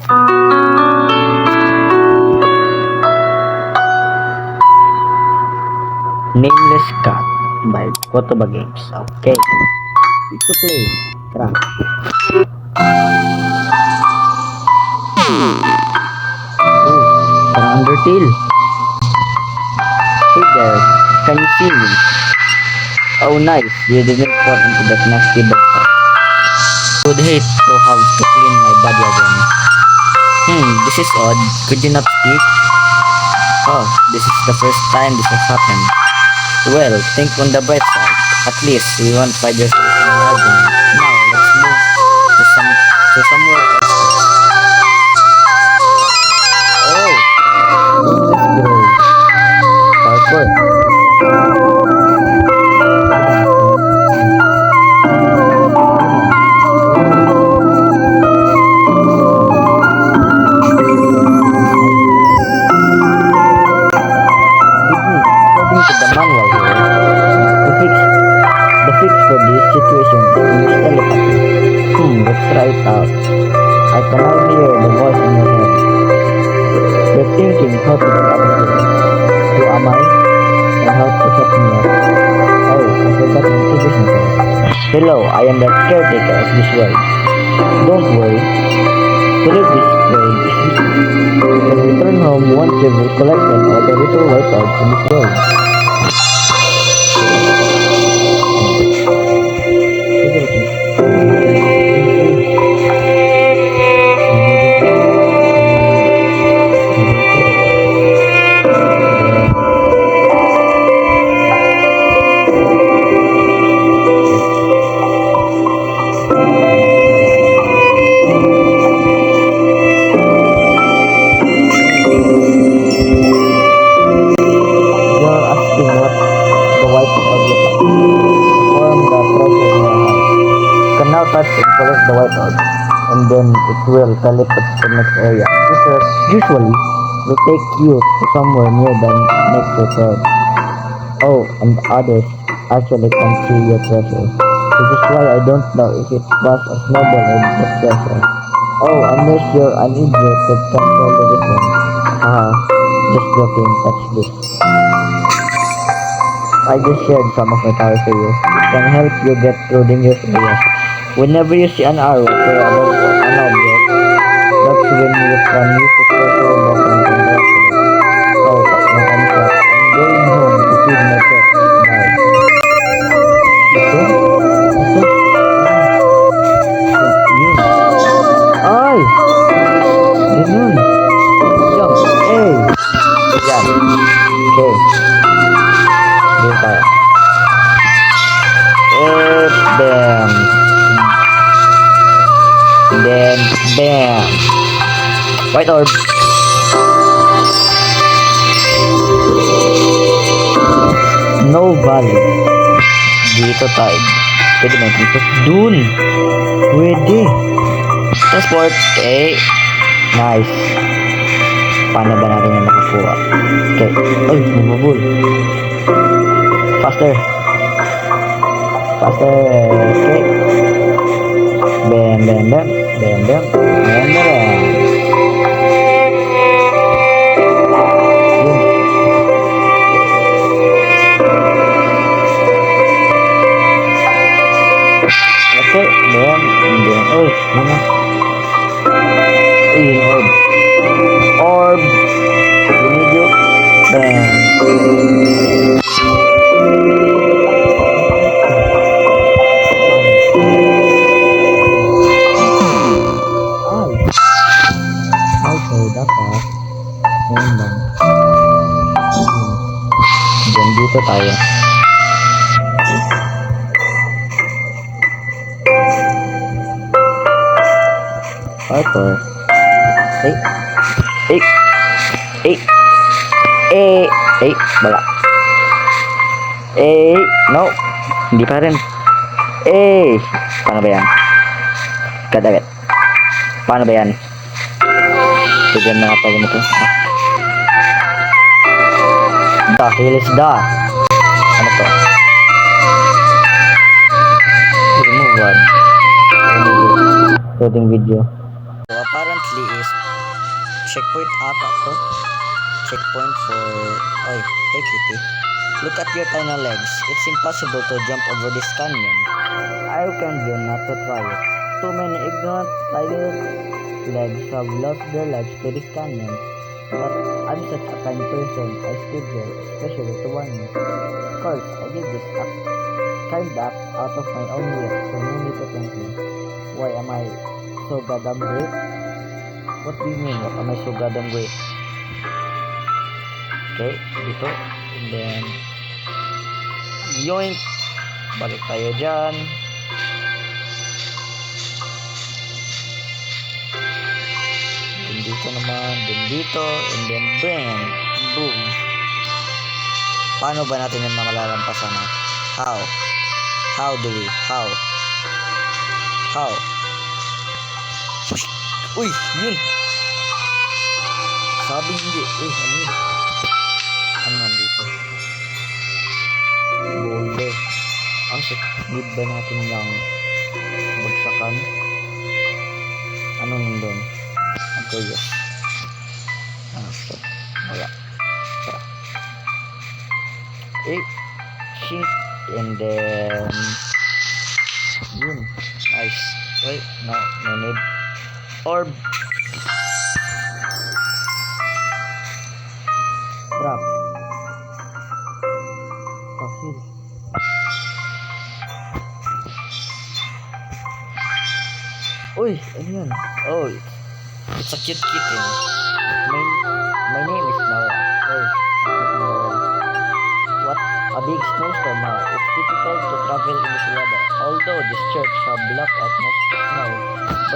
Nameless Cat by Kotoba Games. Okay. To play. Tara. Oh, parang Undertale. Hey there, can you see me? Oh nice, you didn't fall into that nasty bed fight. Would hate to have to clean my body again. This is odd. Could you not speak? Oh, this is the first time this has happened. Well, think on the bright side. At least we won't find yourself in an argument. Now, let's move to somewhere else. Oh! Let's go. Parkour. According to the manual here, the fix for this situation is telepathy. Let's try it out. I can now hear the voice in your head. You're thinking how to get out of here. Who am I? And how to set me up? Oh, I forgot to introduce myself. Hello, I am the caretaker of this world. Don't worry. To leave this world is easy. You can return home once you've collected all the little white orbs in this world. Touch and collect the white orb, and then it will teleport to the next area. Usually will take you to somewhere near the next return. Oh, and others actually can see your treasure. Which is why I don't know if it was a snowball or just treasure. Oh, unless you're an idiot that can tell the difference. Just joking, touch this. I just shared some of my power for you. It can help you get through dangerous areas. Whenever you see an arrow or above an object, that's when you can use the special button to interact with it. Oh, that's my answer. I'm going home to feed my pet. Bye. Ito? Yun. Ay! Ganun. Jump. Hey! Yan. Okay. Dito tayo. Bam! Then, bam! White orb! No valley. Dito tayo. Pwede ba dito? Dun! Pwede! Transport! Okay. Nice. Paano ba natin yung nakukuha? Okay. Ay, bubul. Faster! Faster! Okay. Bam, bam, bam. Bam, bam. Bam, bam. Okay. Bam. Bam. Oh, mana? Orb. Orb. We need you. Bam. Dapat yan lang. Diyan dito tayo. Parkour. Bala. No. Hindi pa rin. Paano ba yan? Kadawit. Paano ba yan? Bigyan na nga tayo nito. Dahil isda. Ano to? Remove one. Loading video. So apparently is checkpoint ata to. Checkpoint for... Oy, hey kitty. Look at your tiny legs. It's impossible to jump over this canyon. I can you not to try it. Too many ignorant tiny legs have lost their lives to this canyon. But I'm such a kind person. I stood here, especially to warn you. Of course, I did this kind act out of my own will, so no need to thank me. Why am I so goddamn great? What do you mean? What am I so goddamn great? Okay, dito. And then... Yoink! Balik tayo dyan. Then dito naman. Then dito. And then bam! Boom! Paano ba natin yung malalampasan na? How? How do we? How? How? Uy! Yun! Sabi hindi. Uy, ano yun? Ano nandito? Boulder. Ang need ba natin yung bagsakan? Ano nandun? Okay, yes. Okay. Wala. Tara. Eh, shit. And then... Yun. Nice. Wait, no need. Orb. Drop. Coffee. Uy, ano yun? Oh, it's a cute kitten. My name is Noah. Hey, What a big snowstorm, huh? It's difficult to travel in this weather. Although this church have blocked out most snow,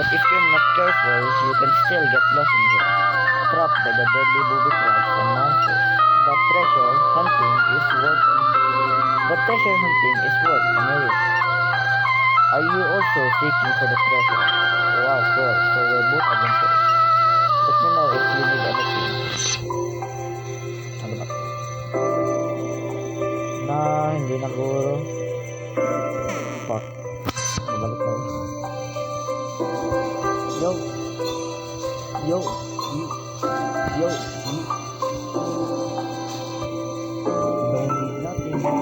but if you're not careful, you can still get lost in here, trapped by the deadly booby traps and monsters. But treasure hunting is worth any risk. Are you also seeking for the treasure? Wow, cool. So we're both adventurous. Let me know if you need anything. Ano ba? Hindi na guro. Fuck. Nabalik tayo. Yo. Yo. Yo. Don't need nothing. Fuck.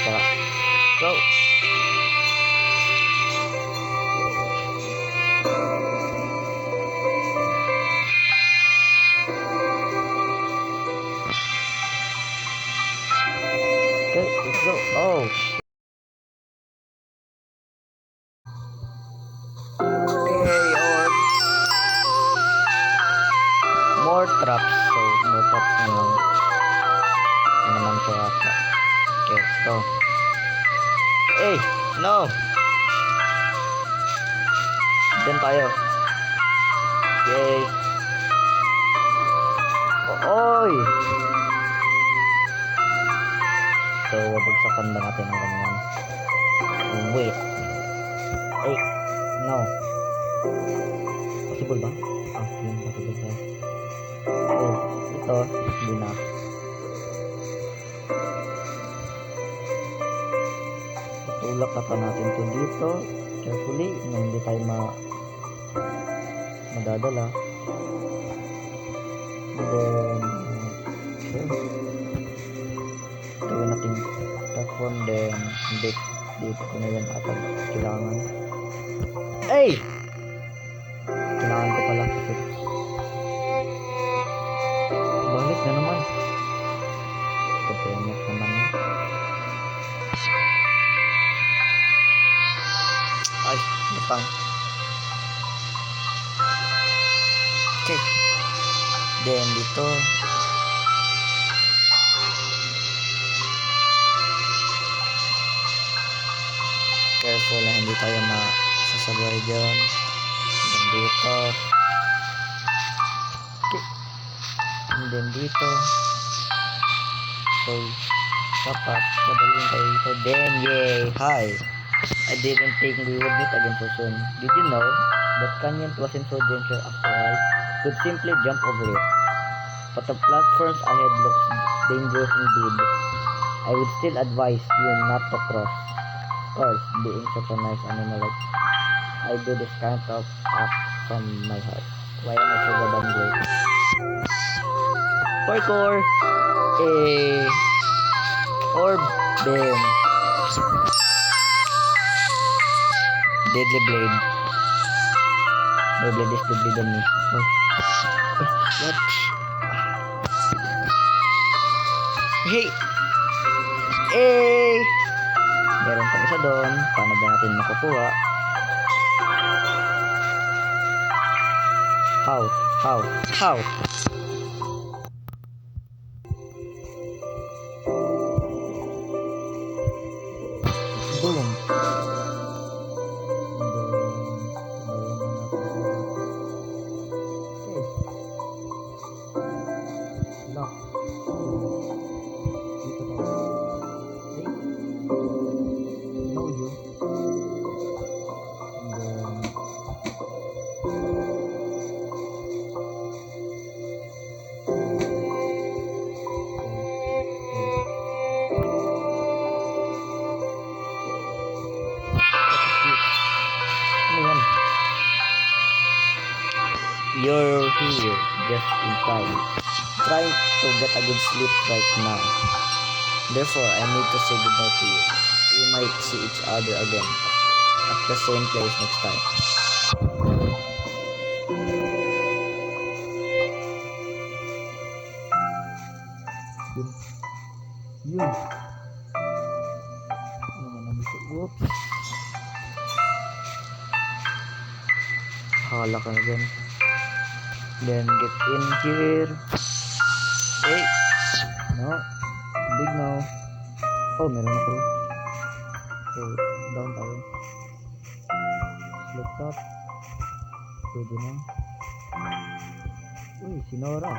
Tara. Go. Okay, let's go. Oh. hey, orb. More traps. So, more traps na yun. Ano naman siya yata. Okay, let's go. Hey, no. Diyan tayo. Yay. Oy! So, wabagsakan ba natin ang ganyan? Wait. Hey, no. Possible ba? Ah, yun, possible ba? Oh, ito, hindi na. Itulak na pa natin to dito. Carefully, na hindi tayo madadala. And then, okay. Gawin natin platform, then dito ko na yan atag kailangan. Ay! Kailangan ko pala. Balik na naman. Kapemet naman yun. Ay, butang. Okay. Then dito. Careful na hindi tayo masasabay dyan. Then dito. Okay. And then dito. So, dapat madaling tayo dito. Then, yay! Hi! I didn't think we would meet again so soon. Did you know that canyon wasn't so dangerous after all? Could simply jump over it. but the platforms ahead looks dangerous indeed. I would still advise you not to cross. Of course, being such a nice animal like I do this kind of act from my heart. Why am I so goddamn great? Parkour! Eh... Orb! Bam! Deadly blade. No blade is deadly than me. Oh. What? Hey! Eh! Meron pang isa doon. Paano ba natin makukuha? How? How? How? Boom! Lock. Dito tayo. Okay. Know you. And then ano yan? You're here just in time. Trying to get a good sleep right now. Therefore, I need to say goodbye to you. We might see each other again at the same place next time. Yun. Yun. Ano naman ang gusto? Whoops. Hala ka na dyan. Then get in here. Hey. No. Big no. Oh, meron na pala. Okay, down tayo. Select top. Pwede na. Uy, si Nora.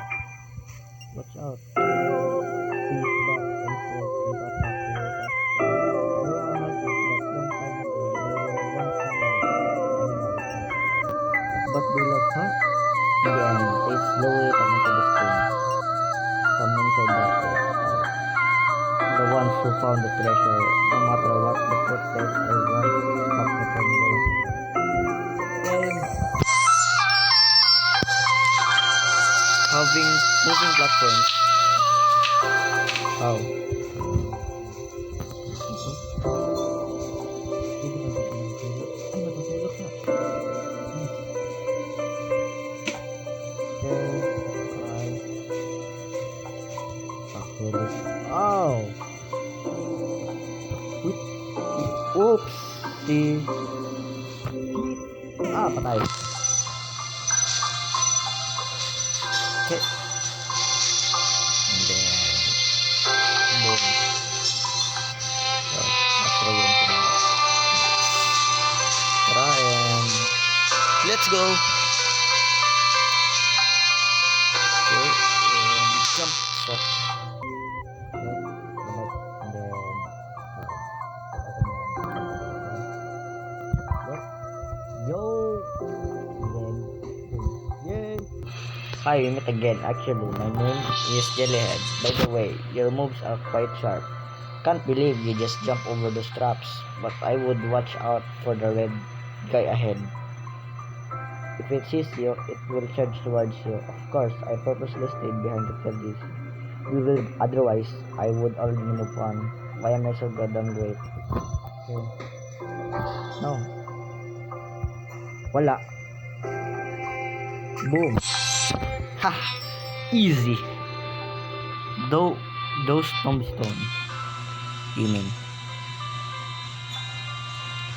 Watch out. Peace back and forth. With attack. Where are my kids that long time ago? They were once in but they lost, huh? In the end, they slowly turned into the stream. Someone said that the ones who found the treasure, no matter what the footsteps or what stop me from going. And having moving platforms. How? Ay, matutulog na. Oh. Oops. Patay. Okay. And then boom. So, after yun tara and let's go. Okay. And jump. Stop. Yo! And then, yay! Hi, we met again. Actually, my name is Jellyhead. By the way, your moves are quite sharp. Can't believe you just jump over those traps, but I would watch out for the red guy ahead. If it sees you, it will charge towards you. Of course, I purposely stayed behind to tell this. Otherwise, I would already move on. Why am I so goddamn great? Okay. No. Wala. Boom. Ha! Easy. Those tombstone. You mean?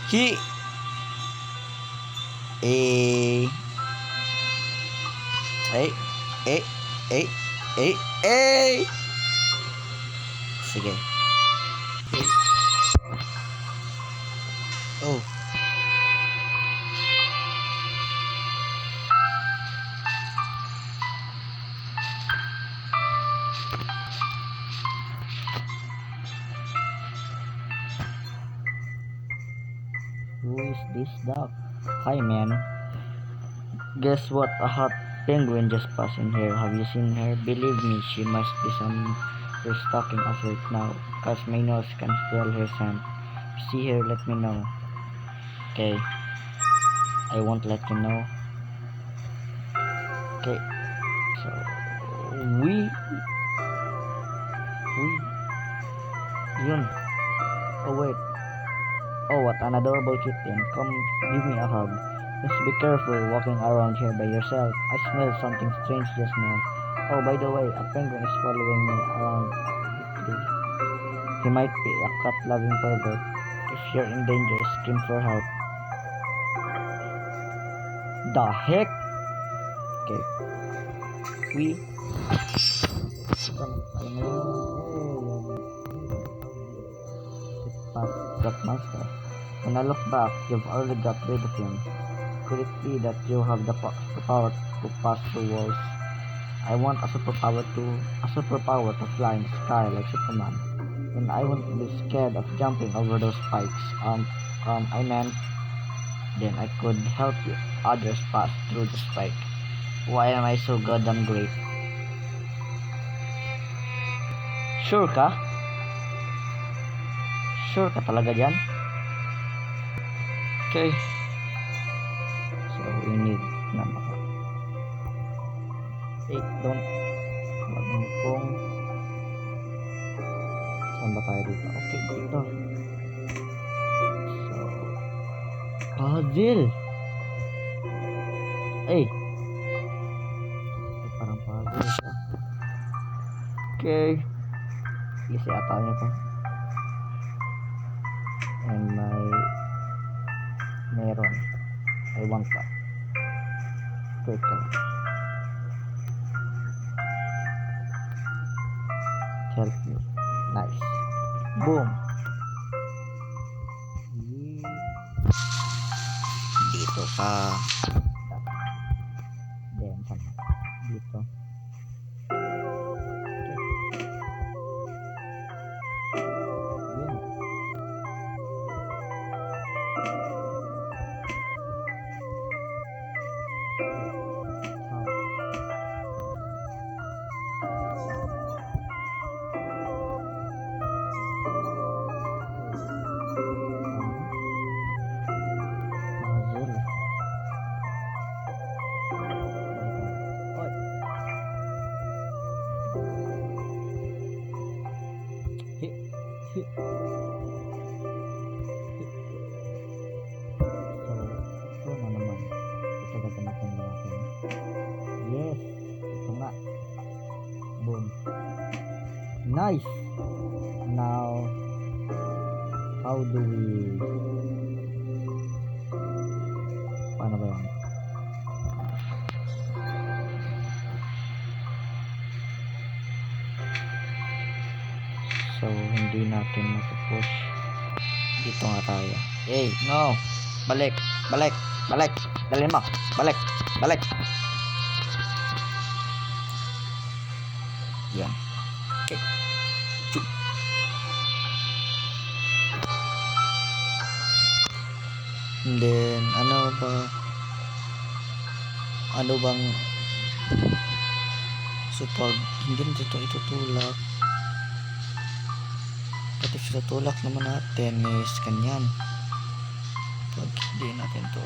He. Eh. Sige. Oh. Who is this dog? Hi man. Guess what a hot penguin just passed in here. Have you seen her? Believe me, she must be somewhere stalking us right now, cause my nose can smell her scent. If you see her, let me know. Okay. I won't let you know. Okay. So we yun. Oh wait. Oh, what an adorable kitten. Come give me a hug. Just be careful walking around here by yourself. I smelled something strange just now. Oh, by the way, a penguin is following me around the tree. He might be a cat-loving pervert. If you're in danger, scream for help. The heck? Okay. We that monster. When I look back, you've already got rid of him. Could it be that you have the power to pass through walls? I want a superpower to fly in the sky like Superman. And I won't be scared of jumping over those spikes. I meant then I could help you others pass through the spike. Why am I so goddamn great? Sure ka? Sure ka talaga dyan? Okay. So we need na maka. Hey, don't. Wag mo pong. Saan ba tayo dito? Okay, dito. So, puzzle. Hey. Parang puzzle siya. Okay. Easy ata niya to. And meron. I want that. Turtle. Help me. Nice. Boom. Dito ka. Then, sana. Dito. Nice. Now, how do we? Paano ba yan? So, hindi natin matupush. Dito nga tayo. Hey, no! Balik! Balik! Balik! Dalhin mo! Balik! Balik! Yan. Okay. And then, ano bang so pag hindi natin ito itutulak, pati itutulak naman natin is kanyan. Pag hindi natin to,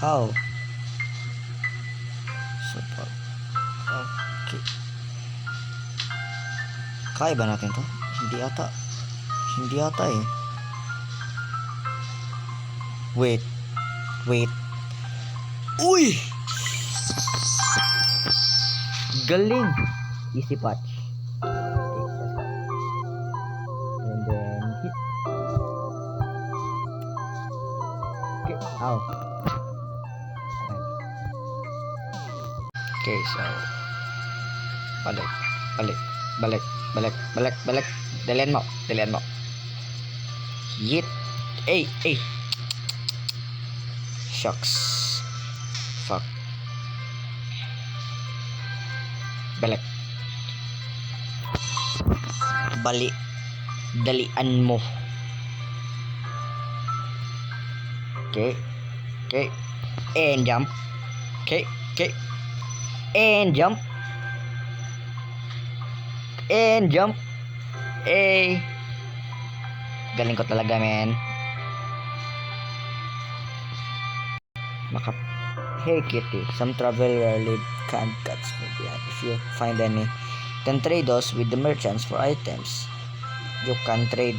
how? So pag okay, kaya ba natin to? Hindi ata eh. Wait. Uy! Galing! Easy patch. Okay, let's go. And then hit. Okay, ow. Okay, so balik. Dalian mo. Yeet. Hey. Shucks. Fuck. Balik. Dalian mo. Okay. And jump. Okay, okay. And jump. And jump. Eh. Galing ko talaga, man. Hey kitty, some traveler leave canned cuts behind. If you find any, you can trade those with the merchants for items. You can trade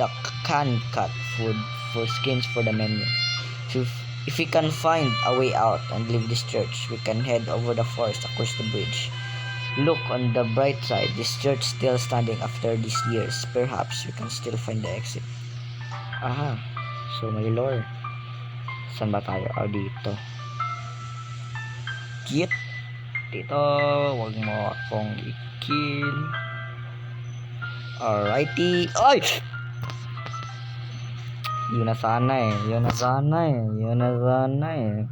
the canned cut food for skins for the menu. If we can find a way out and leave this church, we can head over the forest across the bridge. Look on the bright side, this church still standing after these years. Perhaps we can still find the exit. Aha, so may lore. Saan ba tayo? Dito. Git. Dito, wag mo akong i-kill. Alrighty. Ay! Yun na sana eh.